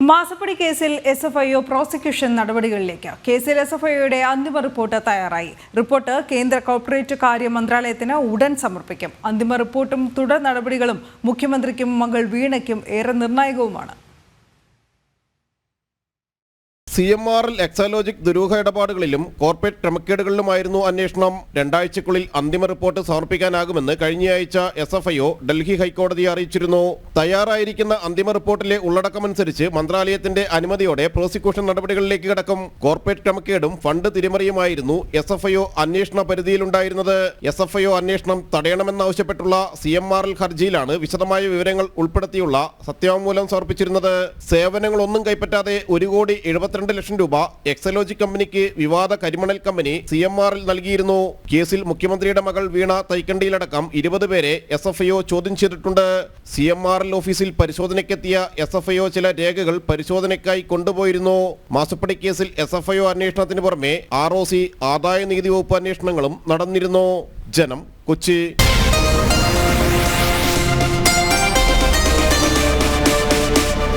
മാസപ്പടി കേസിൽ എസ്എഫ്ഐഒ പ്രോസിക്യൂഷൻ നടപടികളിലേക്ക്. കേസിൽ എസ്എഫ്ഐഒയുടെ അന്തിമ റിപ്പോർട്ട് തയ്യാറായി. റിപ്പോർട്ട് കേന്ദ്ര കോർപ്പറേറ്റ് കാര്യ മന്ത്രാലയത്തിന് ഉടൻ സമർപ്പിക്കും. അന്തിമ റിപ്പോർട്ടും തുടർ നടപടികളും മുഖ്യമന്ത്രിക്കും മകൾ വീണയ്ക്കും ഏറെ നിർണായകവുമാണ്. CMRL എക്സാലോജിക് ദുരൂഹ ഇടപാടുകളിലും കോർപ്പറേറ്റ് ക്രമക്കേടുകളിലുമായിരുന്നു അന്വേഷണം. 2 ആഴ്ചയ്ക്കുള്ളിൽ അന്തിമ റിപ്പോർട്ട് സമർപ്പിക്കാനാകുമെന്ന് കഴിഞ്ഞയാഴ്ച SFIO ഡൽഹി ഹൈക്കോടതിയെ അറിയിച്ചിരുന്നു. തയ്യാറായിരിക്കുന്ന അന്തിമ റിപ്പോർട്ടിലെ ഉള്ളടക്കമനുസരിച്ച് മന്ത്രാലയത്തിന്റെ അനുമതിയോടെ പ്രോസിക്യൂഷൻ നടപടികളിലേക്ക് കടക്കും. കോർപ്പറേറ്റ് ക്രമക്കേടും ഫണ്ട് തിരിമറിയുമായിരുന്നു SFIO അന്വേഷണ പരിധിയിലുണ്ടായിരുന്നത്. SFIO അന്വേഷണം തടയണമെന്നാവശ്യപ്പെട്ടുള്ള CMRL ഹർജിയിലാണ് വിശദമായ വിവരങ്ങൾ ഉൾപ്പെടുത്തിയുള്ള സത്യവാങ്മൂലം സമർപ്പിച്ചിരുന്നത്. സേവനങ്ങളൊന്നും കൈപ്പറ്റാതെ 1,72,00,000 രൂപ എക്സലോജിക് കമ്പനിക്ക് വിവാദ കരിമണൽ കമ്പനി CMRL നൽകിയിരുന്നു. കേസിൽ മുഖ്യമന്ത്രിയുടെ മകൾ വീണ തൈക്കണ്ടിയിലടക്കം 20 പേരെ SFIO ചോദ്യം ചെയ്തിട്ടുണ്ട്. CMRL ഓഫീസിൽ പരിശോധനയ്ക്കെത്തിയ SFIO ചില രേഖകൾ പരിശോധനയ്ക്കായി കൊണ്ടുപോയിരുന്നു. മാസപ്പടി കേസിൽ SFIO അന്വേഷണത്തിന് പുറമെ ROC ആദായ നികുതി വകുപ്പ് അന്വേഷണങ്ങളും നടന്നിരുന്നു. ജനം, കൊച്ചി.